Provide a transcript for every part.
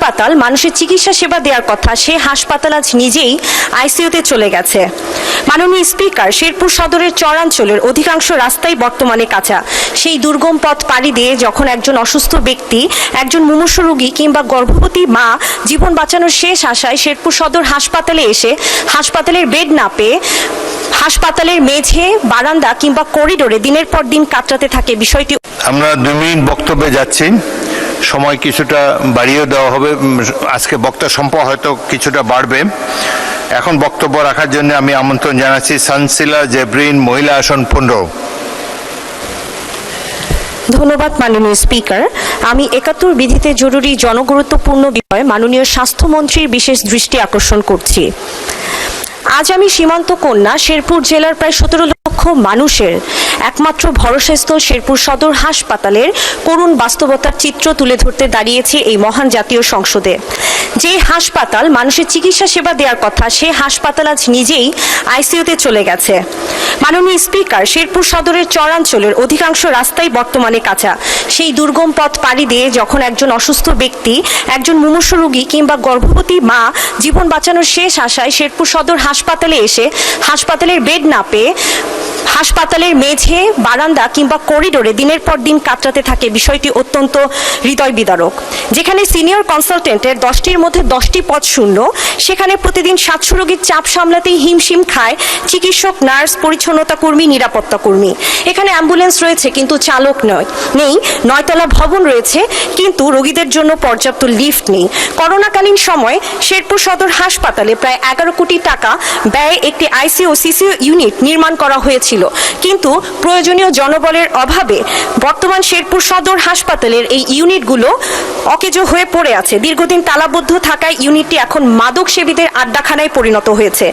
হাসপাতাল মানুষের চিকিৎসা সেবা দেওয়ার কথা, সে হাসপাতাল আজ নিজেই আইসিইউতে চলে গেছে। মাননীয় স্পিকার, শেরপুর সদরের চরাঞ্চলের অধিকাংশ রাস্তাই বর্তমানে কাঁচা। সেই দুর্গম পথ পাড়ি দিয়ে যখন একজন অসুস্থ ব্যক্তি, একজন মুমূর্ষু রোগী কিংবা গর্ভবতী মা জীবন বাঁচানোর শেষ আশায় শেরপুর সদর হাসপাতালে এসে হাসপাতালের বেড না পেয়ে হাসপাতালের মেঝে, বারান্দা কিংবা করিডোরে দিনের পর দিন কাটাতে থাকে, বিষয়টি আমরা 2 মিনিট বক্তব্যে যাচ্ছি, সময় কিছুটা বাড়িয়ে দেওয়া হবে। আজকে বক্তা সংখ্যা হয়তো কিছুটা বাড়বে। এখন বক্তব্য রাখার জন্য আমি আমন্ত্রণ জানাচ্ছি সানসিলা জেব্রিন, মহিলা আসন 15। ধন্যবাদ মাননীয় স্পিকার। আমি 71 বিধিতে জরুরি জনগুরুত্বপূর্ণ বিষয়ে মাননীয় স্বাস্থ্যমন্ত্রীর বিশেষ দৃষ্টি আকর্ষণ করছি। আজ আমি সীমান্ত কন্যা শেরপুর জেলার প্রায় 17 লক্ষ মানুষের একমাত্র ভরসাস্থল শেরপুর সদর হাসপাতালের করুণ বাস্তবতার চিত্র তুলে ধরতে দাঁড়িয়েছি এই মহান জাতীয় সংসদে। যে হাসপাতাল মানুষের চিকিৎসা সেবা দেওয়ার কথা, সে হাসপাতাল আজ নিজেই আইসিইউতে চলে গেছে। মাননীয় স্পিকার, শেরপুর সদরের চরাঞ্চলের অধিকাংশ রাস্তাই বর্তমানে কাঁচা। সেই দুর্গম পথ পাড়ি দিয়ে যখন একজন অসুস্থ ব্যক্তি, একজন মুমূর্ষু রোগী কিংবা গর্ভবতী মা জীবন বাঁচানোর শেষ আশায় শেরপুর সদর হাসপাতালে এসে হাসপাতালের বেড না পেয়ে হাসপাতালের মেঝে, বারান্দা কিংবা করিডোরে দিনের পর দিন কাটাতে থাকে, বিষয়টি অত্যন্ত হৃদয় বিদারক। যেখানে সিনিয়র কনসালটেন্টের 10টির মধ্যে 10টি পদ শূন্য, সেখানে প্রতিদিন 700 রোগীর চাপ সামলাতেই হিমশিম খায় চিকিৎসক, নার্স, পরিচ্ছন্নতা কর্মী, নিরাপত্তা কর্মী। এখানে অ্যাম্বুলেন্স রয়েছে কিন্তু চালক নেই, 9তলা ভবন রয়েছে কিন্তু রোগীদের জন্য পর্যাপ্ত লিফট নেই। করোনাকালীন সময় শেরপুর সদর হাসপাতালে প্রায় 11 কোটি টাকা ব্যয়ে একটি আইসিইউ সিসিইউ ইউনিট নির্মাণ করা হয়েছিল, কিন্তু প্রয়োজনীয় জনবলের অভাবে বর্তমান শেরপুর সদর হাসপাতালের এই ইউনিটগুলো অকেজো হয়ে পড়ে আছে। দীর্ঘদিন তালাবদ্ধ থাকায় ইউনিটটি এখন মাদক সেবীদের আড্ডাখানায় পরিণত হয়েছে।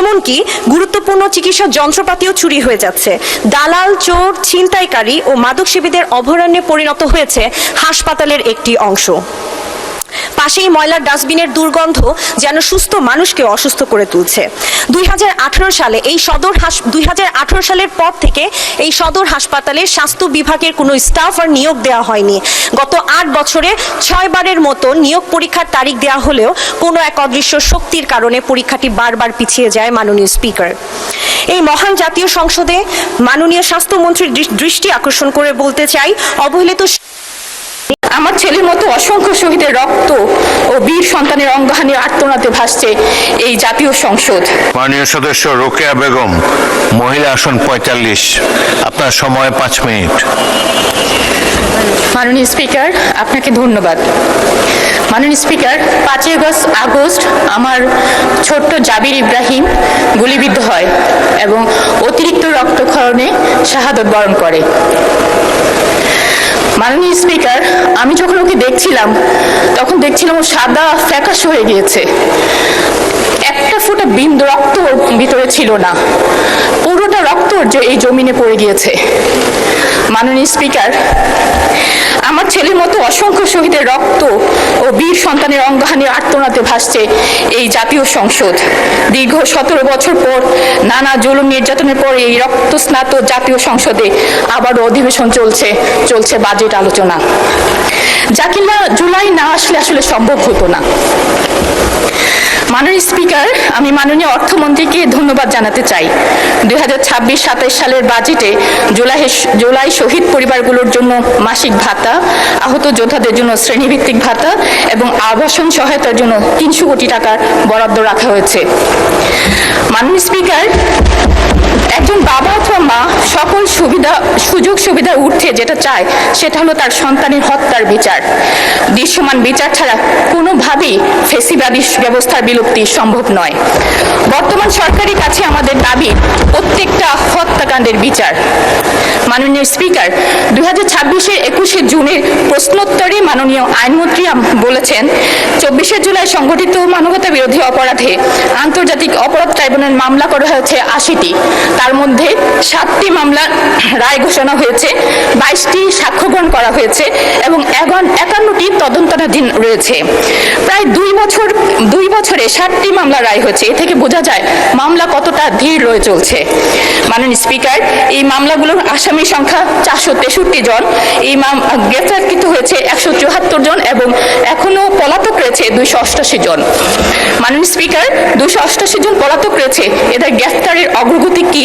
এমনকি গুরুত্বপূর্ণ চিকিৎসা যন্ত্রপাতিও চুরি হয়ে যাচ্ছে। দালাল, চোর, ছিনতাইকারী ও মাদক সেবীদের অভয়ারণ্যে পরিণত হয়েছে হাসপাতালের একটি অংশ। পাশেই ময়লার ডাস্টবিনের দুর্গন্ধ যেন সুস্থ মানুষকে অসুস্থ করে তুলছে। 2018 সালের পর থেকে এই সদর হাসপাতালে স্বাস্থ্য বিভাগের কোনো স্টাফ আর নিয়োগ দেওয়া হয়নি। গত 8 বছরে 6 বারের মতো নিয়োগ পরীক্ষার তারিখ দেওয়া হলেও কোনো এক অদৃশ্য শক্তির কারণে পরীক্ষাটি বারবার পিছিয়ে যায়। মাননীয় স্পিকার, এই মহান জাতীয় সংসদে মাননীয় স্বাস্থ্যমন্ত্রীর দৃষ্টি আকর্ষণ করে বলতে চাই, অবহেলিত আমার ছেলের মতো অসংখ্য শহীদের রক্ত ও বীর সন্তানের অঙ্গহানির আর্তনাদে ভাসছে এই জাতীয় সংসদ। মাননীয় সদস্য রোকেয়া বেগম, মহিলা আসন 45। আপনার সময় 5 মিনিট। মাননীয় স্পিকার, আপনাকে ধন্যবাদ। মাননীয় স্পিকার, 5ই আগস্ট আমার ছোট্ট জাবির ইব্রাহিম গুলিবিদ্ধ হয় এবং অতিরিক্ত রক্তক্ষরণে শাহাদত বরণ করে। মাননীয় স্পিকার, আমি যখন ওকে দেখছিলাম তখন দেখছিলাম ও সাদা ফ্যাকাশে হয়ে গিয়েছে। একটা ফোঁটা বিন্দু রক্ত ওর ভিতরে ছিল না, পুরোটা রক্ত এই জমিনে পড়ে গিয়েছে। মাননীয় স্পিকার, আমার ছেলের মতো অসংখ্য শহীদের রক্ত ও বীর সন্তানের অঙ্গহানির আর্তনাদে ভাসছে এই জাতীয় সংসদ। দীর্ঘ 17 বছর পর নানা জুলুম নির্যাতনের পর এই রক্তস্নাত জাতীয় সংসদে আবারও অধিবেশন চলছে বাজেট আলোচনা, যা কিনা জুলাই না আসলে সম্ভব হতো না। মাননীয় স্পিকার, আমি মাননীয় অর্থমন্ত্রীকে ধন্যবাদ জানাতে চাই। 2026-27 সালের বাজেটে জুলাই শহীদ পরিবারগুলোর জন্য মাসিক ভাতা, আহত যোদ্ধাদের জন্য শ্রেণীভিত্তিক ভাতা এবং আবাসন সহায়তার জন্য 300 কোটি টাকার বরাদ্দ রাখা হয়েছে। মাননীয় স্পিকার, একজন বাবা অথবা মা সকল সুযোগ সুবিধার ঊর্ধ্বে যেটা চায় সেটা হলো তার সন্তানের হত্যার বিচার। দৃশ্যমান বিচার ছাড়া কোনোভাবেই ফেসিবাদী ব্যবস্থার বিলুপ্তি সম্ভব নয়। বর্তমান সরকারের কাছে আমাদের দাবি প্রত্যেকটা হত্যাকাণ্ডের বিচার। মাননীয় স্পিকার, 2026-এর 21শে জুনের প্রশ্নোত্তরে মাননীয় আইনমন্ত্রী বলেছেন, 24শে জুলাই সংঘটিত মানবতা বিরোধী অপরাধে আন্তর্জাতিক অপরাধ ট্রাইব্যুনাল মামলা করা হয়েছে 80টি, তার মধ্যে 7টি মামলার রায় ঘোষণা হয়েছে, 22টি সাক্ষ্য গ্রহণ করা হয়েছে এবং 51টি তদন্তাধীন রয়েছে। প্রায় 2 বছরে 7টি মামলা রায় হয়েছে। এ থেকে বোঝা যায় মামলা কতটা ধীর রয়ে চলছে। মাননীয় স্পিকার, এই মামলাগুলোর আসামির সংখ্যা 463 জন, এই গ্রেফতারকৃত হয়েছে 174 জন এবং এখনো পলাতক রয়েছে 288 জন। মাননীয় স্পিকার, 288 জন পলাতক রয়েছে, এদের গ্রেফতারের অগ্রগতি কি?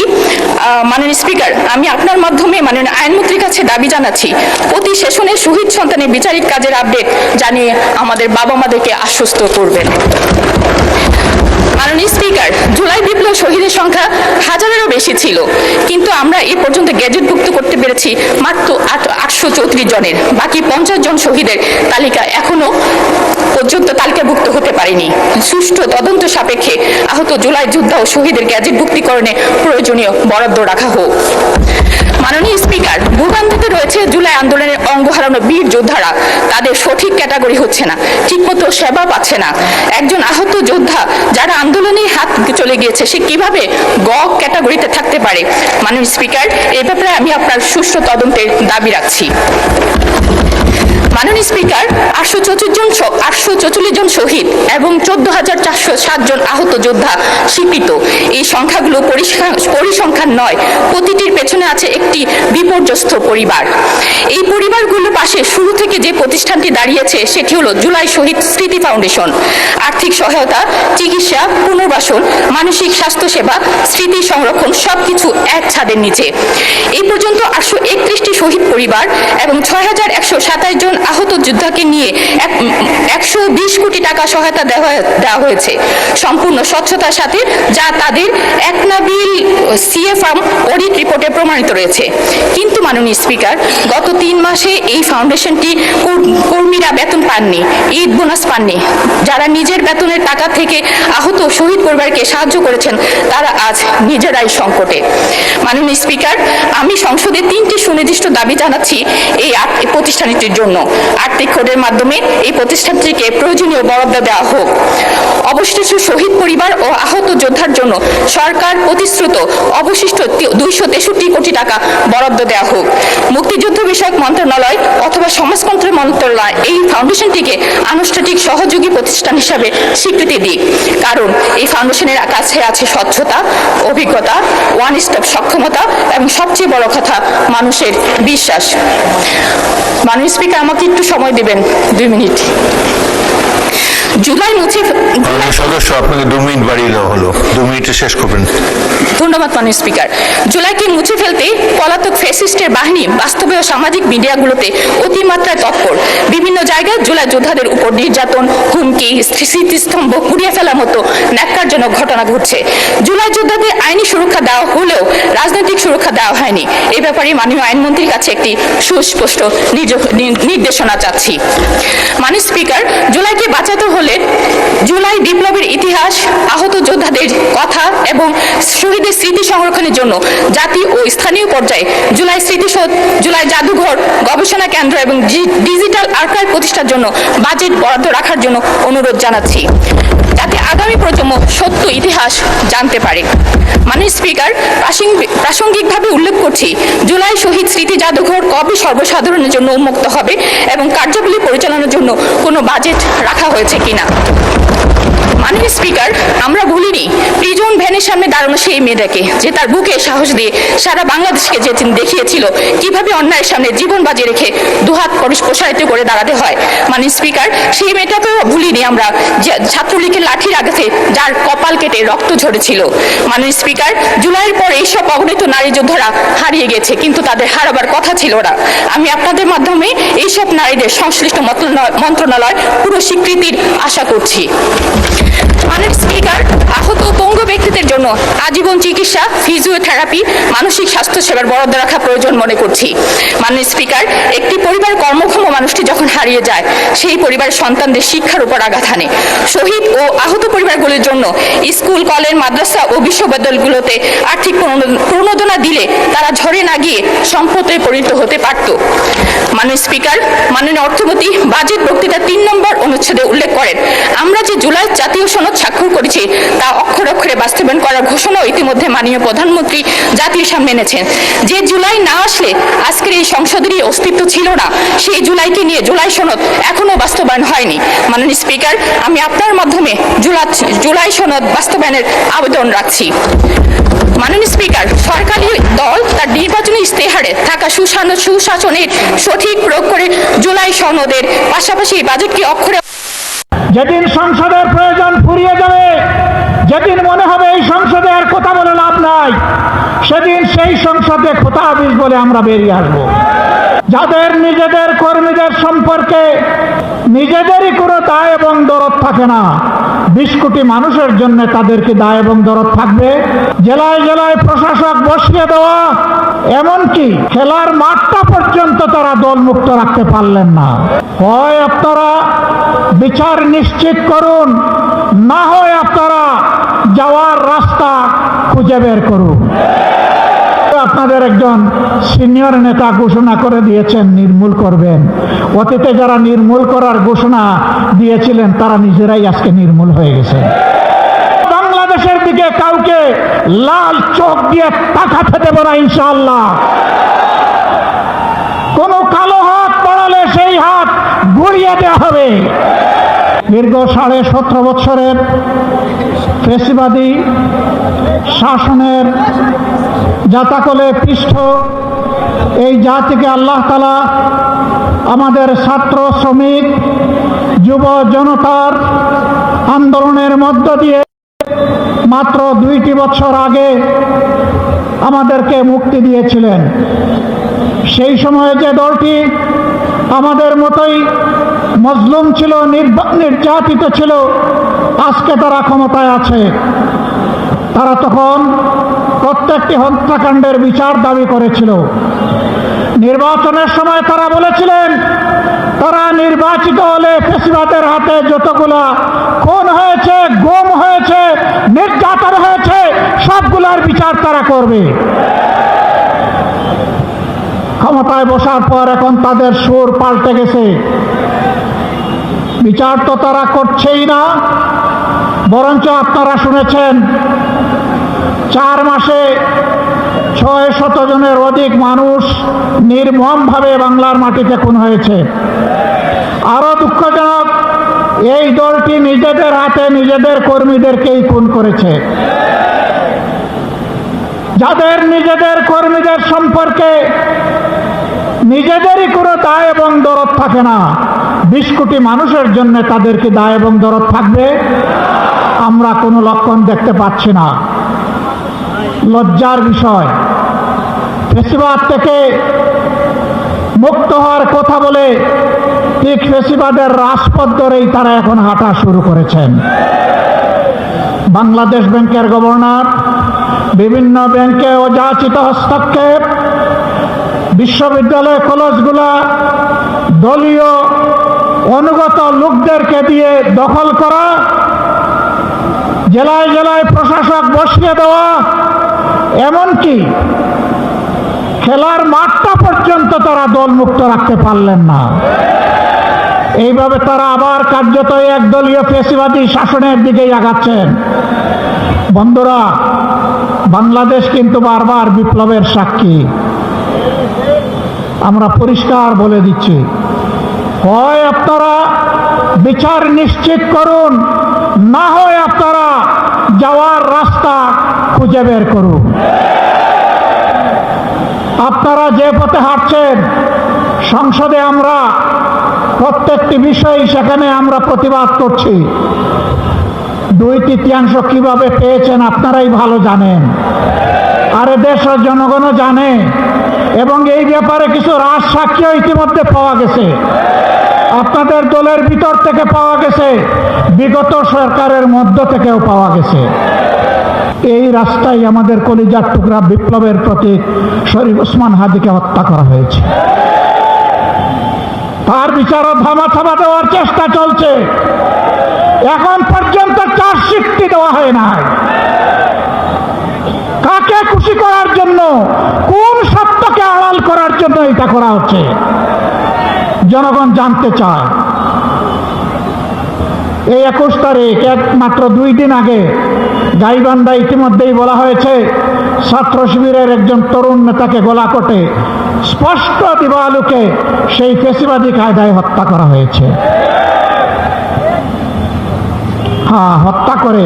মাননীয় স্পিকার, আমি আপনার মাধ্যমে মাননীয় আইনমন্ত্রীর কাছে দাবি জানাচ্ছি, প্রতি সেশনে শহীদ সন্তানের বিচারিক কাজের আপডেট জানিয়ে আমাদের বাবা মাদেরকে আশ্বস্ত করবেন। মাননীয় স্পিকার, জুলাই বিপ্লব শহীদের সংখ্যা 1000-এরও বেশি ছিল, কিন্তু আমরা এ পর্যন্ত গেজেটভুক্ত করতে পেরেছি মাত্র 834 জনের। বাকি 50 জন শহীদের তালিকা এখনো পর্যন্ত তালিকাভুক্ত হতে পারেনি। সুষ্ঠু তদন্ত সাপেক্ষে আহত জুলাই যোদ্ধা ও শহীদের গেজেটভুক্তিকরণে প্রয়োজনীয় বরাদ্দ রাখা হোক। মাননীয় স্পিকার, ভূভ্রান্তিতে রয়েছে জুলাই আন্দোলনের অঙ্গ হারানো বীর যোদ্ধারা, তাদের সঠিক ক্যাটাগরি হচ্ছে না, ঠিকমতো সেবা পাচ্ছে না। একজন আহত যোদ্ধা যারা আন্দোলনে হাত চলে গিয়েছে, সে কিভাবে গ ক্যাটাগরিতে থাকতে পারে? মাননীয় স্পিকার, এ ব্যাপারে আমি আপনার সুষ্ঠু তদন্তের দাবি রাখছি। মাননীয় স্পিকার, 844 জন শহীদ এবং 14,407 জন আহত যোদ্ধা স্বীকৃত। এই সংখ্যাগুলো পরিসংখ্যান নয়, প্রতিটির পেছনে আছে একটি বিপর্যস্ত পরিবার। এই পরিবারগুলোর পাশে শুরু থেকে যে প্রতিষ্ঠানটি দাঁড়িয়েছে সেটি হলো জুলাই শহীদ স্মৃতি ফাউন্ডেশন। আর্থিক সহায়তা, চিকিৎসা, পুনর্বাসন, মানসিক স্বাস্থ্যসেবা, স্মৃতি সংরক্ষণ সবকিছু এক ছাদের নিচে। এই পর্যন্ত 831টি শহীদ পরিবার এবং 6,127 জন আহত যোদ্ধাকে নিয়ে 120 কোটি টাকা সহায়তা দেওয়া হয়েছে সম্পূর্ণ স্বচ্ছতার সাথে, যা তাদের একনাবিল সিএ ফার্ম অডিট রিপোর্টে প্রমাণিত রয়েছে। কিন্তু মাননীয় স্পিকার, গত 3 মাসে এই ফাউন্ডেশনটি কর্মীরা বেতন পাননি, ঈদ বোনাস পাননি। যারা নিজের বেতনের টাকা থেকে আহত শহীদ পরিবারকে সাহায্য করেছেন তারা আজ নিজেরাই সংকটে। মাননীয় স্পিকার, আমি সংসদে 3টি সুনির্দিষ্ট দাবি জানাচ্ছি এই প্রতিষ্ঠানটির জন্য। আর্থিক কোডের মাধ্যমে এই প্রতিষ্ঠানটিকে প্রয়োজনীয় বরাদ্দ দেওয়া হোক। অবশিষ্ট শহীদ পরিবার ও আহত যোদ্ধার জন্য সরকার প্রতিশ্রুত অবশিষ্ট 263 কোটি টাকা বরাদ্দ দেওয়া হোক। মুক্তিযুদ্ধ বিষয়ক মন্ত্রণালয় অথবা সমাজতন্ত্র মন্ত্রণালয় এই ফাউন্ডেশনটিকে আনুষ্ঠানিক সহযোগী প্রতিষ্ঠান হিসাবে স্বীকৃতি দিক, কারণ এই ফাউন্ডেশনের কাছে আছে স্বচ্ছতা, অভিজ্ঞতা, ওয়ান স্টপ সক্ষমতা এবং সবচেয়ে বড় কথা মানুষের বিশ্বাস। মাননীয় স্পিকার, আমাকে একটু সময় দেবেন 2 মিনিট। জুলাই সদস্য, আপনাকে 2 মিনিট বাড়িয়ে দেওয়া হলো, 2 মিনিটে শেষ করবেন। ধন্যবাদ মাননীয় স্পিকার। জুলাইকে মুছে ফেলতে পলাতক ফ্যাসিস্টের বাহিনী বাস্তবে ও সামাজিক মিডিয়াগুলোতে অতিমাত্রায় তৎপর। বিভিন্ন জায়গায় জুলাই যোদ্ধাদের উপর নির্যাতন, হুমকি, স্মৃতিস্তম্ভ পুড়িয়ে ফেলার মতো ন্যাক্কারজনক ঘটনা ঘটছে। জুলাই যোদ্ধাদের আইনি সুরক্ষা দেওয়া হলেও রাজনৈতিক সুরক্ষা দেওয়া হয়নি। এ ব্যাপারে মাননীয় আইনমন্ত্রীর কাছে একটি সুস্পষ্ট নির্দেশনা চাচ্ছি। মাননীয় স্পিকার, জুলাইকে বাঁচাতে হলে জুলাই বিপ্লবের ইতিহাস, আহত যোদ্ধাদের কথা এবং শহীদের স্মৃতি সংরক্ষণের জন্য জাতীয় ও স্থানীয় পর্যায়ে জুলাই স্মৃতিসৌধ, জুলাই জাদুঘর, গবেষণা কেন্দ্র এবং ডিজিটাল আর্কাইভ প্রতিষ্ঠার জন্য বাজেট বরাদ্দ রাখার জন্য অনুরোধ জানাচ্ছি, যাতে আগামী প্রজন্ম সত্য ইতিহাস জানতে পারে। মাননীয় স্পিকার, প্রাসঙ্গিকভাবে উল্লেখ করছি, জুলাই শহীদ স্মৃতি জাদুঘর কবে সর্বসাধারণের জন্য উন্মুক্ত হবে এবং কার্যাবলী পরিচালনার জন্য কোনো বাজেট রাখা হয়েছে কিনা। মাননীয় স্পিকার, আমরা ভুলিনি প্রিজন ভ্যানের সামনে দাঁড়ানো সেই মেয়েটাকে, যে তার বুকে সাহস দিয়ে সারা বাংলাদেশকে যে দেখিয়েছিল কিভাবে অন্যায়ের সামনে জীবন বাজি রেখে দুহাত প্রসারিত করে দাঁড়াতে হয়। মাননীয় স্পিকার, সেই মেয়েটাকেও ভুলিনি আমরা, ছাত্রলীগের লাঠির আঘাতে যার কপাল কেটে রক্ত ঝরেছিল। মাননীয় স্পিকার, জুলাইয়ের পর এইসব অগণিত নারী যোদ্ধারা হারিয়ে গেছে, কিন্তু তাদের হারাবার কথা ছিল না। আমি আপনাদের মাধ্যমে এইসব নারীদের সংশ্লিষ্ট মন্ত্রণালয় পুরো স্বীকৃতির আশা করছি। মাননীয় স্পিকার, আহত পঙ্গু ব্যক্তিদের জন্য আজীবন চিকিৎসা, ফিজিওথেরাপি, মানসিক স্বাস্থ্য সেবার বরাদ্দ রাখা প্রয়োজন মনে করছি। মাননীয় স্পিকার, একটি পরিবার কর্মক্ষম মানুষটি যখন হারিয়ে যায়, সেই পরিবারের সন্তানদের শিক্ষার উপর আঘাত হানে। শহীদ ও আহত পরিবারগুলির জন্য স্কুল, কলেজ, মাদ্রাসা ও বিশ্ববিদ্যালয়গুলোতে আর্থিক প্রণোদনা দিলে তারা ঝরে না গিয়ে সম্পদে পরিণত হতে পারত। মাননীয় স্পিকার, মাননীয় অর্থমন্ত্রী বাজেট বক্তৃতা 3 নম্বর অনুচ্ছেদে উল্লেখ করেন, আমরা যে জুলাই জাতীয় সনদ স্বাক্ষর করেছি তা অক্ষরে অক্ষরে বাস্তবায়ন বাস্তবায়ন করার ঘোষণাও ইতিমধ্যে মাননীয় প্রধানমন্ত্রী জাতির সামনে এনেছেন। যে জুলাই না আসলে আজকের এই সংসদেরই অস্তিত্ব ছিল না, সেই জুলাইকে নিয়ে জুলাই সনদ এখনো বাস্তবায়ন হয়নি। মাননীয় স্পিকার, আমি আপনার মাধ্যমে জুলাই সনদ বাস্তবায়নের আবেদন রাখছি। মাননীয় স্পিকার, সরকারি দল তার নির্বাচনী ইস্তেহারে থাকা সুশাসনের সঠিক প্রয়োগ করে জুলাই সনদের পাশাপাশি বাজেটকে অক্ষরে যেদিন সংসদের প্রয়োজন ফুরিয়ে যাবে, যেদিন মনে হবে এই সংসদে আর কথা বলে লাভ নাই, সেদিন সেই সংসদে খোতা হাফিজ বলে আমরা বেরিয়ে আসবো। যাদের নিজেদের কর্মীদের সম্পর্কে নিজেদেরই কোনো দায় এবং দরদ থাকে না, 20 কোটি মানুষের জন্য তাদেরকে দায় এবং দরদ থাকবে। জেলায় জেলায় প্রশাসক বসিয়ে দেওয়া, এমনকি খেলার মাঠটা পর্যন্ত তারা দলমুক্ত রাখতে পারলেন না। হয় আপনারা বিচার নিশ্চিত করুন, না হয় আপনারা যাওয়ার রাস্তা খুঁজে বের করুন। আপনাদের একজন সিনিয়র নেতা ঘোষণা করে দিয়েছেন নির্মূল করবেন। অতীতে যারা নির্মূল করার ঘোষণা দিয়েছিলেন তারা নিজেরাই আজকে নির্মূল হয়ে গেছে। বাংলাদেশের দিকে কাউকে লাল চোখ দিয়ে তাকাতে দেব না ইনশাআল্লাহ। কোন কালো হাত বাড়ালে সেই হাত গুড়িয়ে দেওয়া হবে। দীর্ঘ 17.5 বছরের ফ্যাসিবাদী শাসনের জাতাকলে পৃষ্ঠ এই জাতিকে আল্লাহ তাআলা আমাদের ছাত্র, শ্রমিক, যুব জনতার আন্দোলনের মধ্য দিয়ে মাত্র 2টি বছর আগে আমাদেরকে মুক্তি দিয়েছিলেন। সেই সময়ে যে দলটি আমাদের মতোই মজলুম ছিল, নির্যাতিত ছিল, আজকে তারা ক্ষমতায় আছে। তারা তখন প্রত্যেকটি হত্যাকাণ্ডের বিচার দাবি করেছিল। নির্বাচনের সময় তারা বলেছিলেন তারা নির্বাচিত হলে ফ্যাসিবাদের হাতে যতগুলা খুন হয়েছে, গুম হয়েছে, নির্যাতন হয়েছে, সবগুলার বিচার তারা করবে। ক্ষমতায় বসার পর এখন তাদের সুর পাল্টে গেছে। বিচার তো তারা করছেই না, বরঞ্চ আপনারা শুনেছেন 4 মাসে 600 জনের অধিক মানুষ নির্মমভাবে বাংলার মাটিতে খুন হয়েছে। আরো দুঃখজনক, এই দলটি নিজেদের হাতে নিজেদের কর্মীদেরকেই খুন করেছে। যাদের নিজেদের কর্মীদের সম্পর্কে নিজেদেরই কোনো দায় এবং দরদ থাকে না, 20 কোটি মানুষের জন্য তাদেরকে দায় এবং দরদ থাকবে, আমরা কোনো লক্ষণ দেখতে পাচ্ছি না। লজ্জার বিষয়, ফ্যাসিবাদ থেকে মুক্ত হওয়ার কথা বলে ঠিক ফ্যাসিবাদের রাজপথ ধরেই তারা এখন হাঁটা শুরু করেছেন। বাংলাদেশ ব্যাংকের গভর্নর, বিভিন্ন ব্যাংকে অযাচিত হস্তক্ষেপ, বিশ্ববিদ্যালয় কলেজগুলা দলীয় অনুগত লোকদেরকে দিয়ে দখল করা, জেলায় জেলায় প্রশাসক বসিয়ে দেওয়া, এমনকি খেলার মাঠটা পর্যন্ত তারা দলমুক্ত রাখতে পারলেন না। এইভাবে তারা আবার কার্যত একদলীয় ফ্যাসিবাদী শাসনের দিকেই আগাচ্ছেন। বন্ধুরা, বাংলাদেশ কিন্তু বারবার বিপ্লবের সাক্ষী। আমরা পরিষ্কার বলে দিচ্ছি, হয় আপনারা বিচার নিশ্চিত করুন, না হয় আপনারা যাওয়ার রাস্তা খুঁজে বের করুন। আপনারা যে পথে হাঁটছেন, সংসদে আমরা প্রত্যেকটি বিষয় সেখানে আমরা প্রতিবাদ করছি। 2/3 কিভাবে পেয়েছেন আপনারাই ভালো জানেন, আর দেশের জনগণও জানে। এবং এই ব্যাপারে কিছু রাজ সাক্ষী ইতিমধ্যে পাওয়া গেছে, আপনাদের দলের ভিতর থেকে পাওয়া গেছে, বিগত সরকারের মধ্য থেকেও পাওয়া গেছে। এই রাস্তায় আমাদের কলিজার টুকরা বিপ্লবের প্রতীক শরীফ ওসমান হাদিকে হত্যা করা হয়েছে। তার বিচারও থামা দেওয়ার চেষ্টা চলছে। এখন পর্যন্ত চার্জশিটটি দেওয়া হয় না। কাকে খুশি করার জন্য, কোন সত্যকে আড়াল করার জন্য এটা করা হচ্ছে, জনগণ জানতে চায়। এই 21 তারিখ, মাত্র 2 দিন আগে গাইবান্ধা ইতিমধ্যেই বলা হয়েছে ছাত্র শিবিরের একজন তরুণ নেতাকে গলাকটে স্পষ্ট দিবালোকে সেই ফেসিবাদী কায়দায় হত্যা করা হয়েছে। হ্যাঁ, হত্যা করে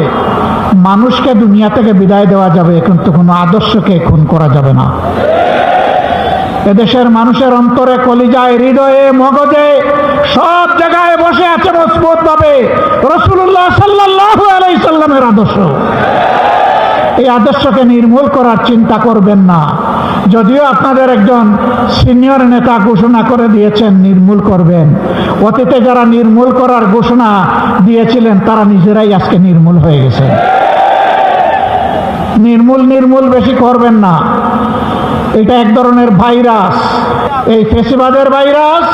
মানুষকে দুনিয়া থেকে বিদায় দেওয়া যাবে, কিন্তু কোনো আদর্শকে খুন করা যাবে না। এদেশের মানুষের অন্তরে, কলিজায়, হৃদয়ে, মগজে সব জায়গায় বসে আছে মজবুত ভাবে রাসূলুল্লাহ সাল্লাল্লাহু আলাইহি সাল্লামের আদর্শ। এই আদর্শকে নির্মূল করার চিন্তা করবেন না। যদিও আপনাদের একজন সিনিয়র নেতা ঘোষণা করে দিয়েছেন নির্মূল করবেন, অতীতে যারা নির্মূল করার ঘোষণা দিয়েছিলেন তারা নিজেরাই আজকে নির্মূল হয়ে গেছে। নির্মূল বেশি করবেন না। এটা এক ধরনের ভাইরাস, এই ফেসিবাদের ভাইরাস,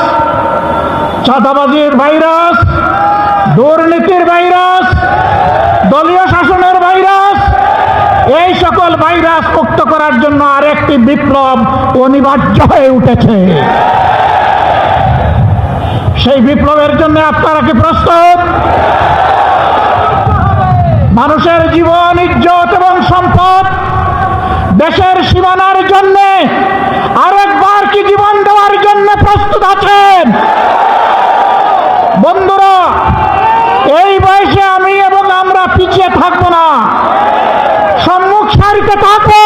চাঁদাবাজির ভাইরাস, দুর্নীতির ভাইরাস, দলীয় শাসনের ভাইরাস। এই সকল ভাইরাস মুক্ত করার জন্য আরেকটি বিপ্লব অনিবার্য হয়ে উঠেছে। সেই বিপ্লবের জন্য আপনারা কি প্রস্তুত? মানুষের জীবন, ইজ্জত এবং সম্পদ, দেশের সীমানার জন্য আরেকবার কি জীবন দেওয়ার জন্য প্রস্তুত আছেন? বন্ধুরা, এই বয়সে আমি এবং আমরা পিছিয়ে থাকবো না, সম্মুখ সারিতে থাকবো,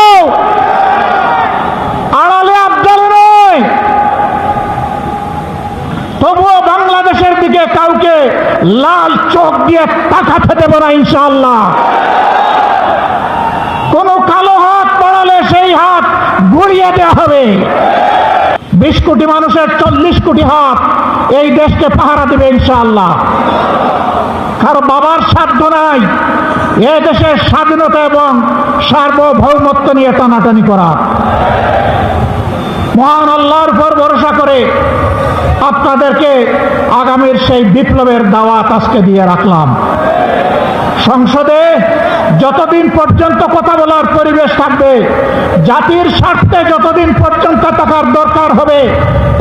আড়ালে আবদাল নয়। তবুও বাংলাদেশের দিকে কাউকে লাল চোখ দিয়ে তাকাতে দেব না ইনশাআল্লাহ। কোন কালো হাত বাড়ালে সেই হাত গুড়িয়ে দেওয়া হবে। 20 কোটি মানুষের 40 কোটি হাত এই দেশকে পাহারা দেবে ইনশাআল্লাহ। কারো বাবার সাধ্য নাই এ দেশের স্বাধীনতা এবং সার্বভৌমত্ব নিয়ে টানাটানি করা। মহান আল্লাহর উপর ভরসা করে আপনাদেরকে আগামীর সেই বিপ্লবের দাওয়াত আজকে দিয়ে রাখলাম। সংসদে যতদিন পর্যন্ত কথা বলার পরিবেশ থাকবে, জাতির স্বার্থে যতদিন পর্যন্ত থাকার দরকার হবে,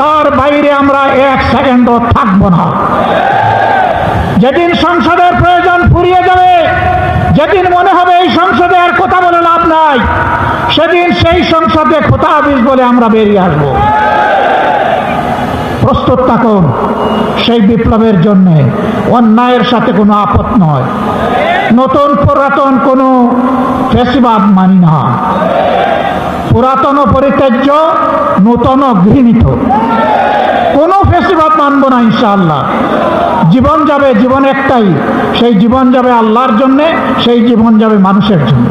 তার বাইরে আমরা 1 সেকেন্ডও থাকব না। যেদিন সংসদের প্রয়োজন ফুরিয়ে যাবে, যেদিন মনে হবে এই সংসদে আর কথা বলে লাভ নাই, সেদিন সেই সংসদে খোতা হাফিজ বলে আমরা বেরিয়ে আসব। প্রস্তুত থাকুন সেই বিপ্লবের জন্য। অন্যায়ের সাথে কোনো আপত্তি নয়, নতুন পুরাতন কোনো ফেসিবাদ মানি না। পুরাতন পরিত্যাজ্য, নূতন ঘৃণিত, কোনো ফেসিবাদ মানব না ইনশাআল্লাহ। জীবন যাবে, জীবন একটাই, সেই জীবন যাবে আল্লাহর জন্যে, সেই জীবন যাবে মানুষের জন্য।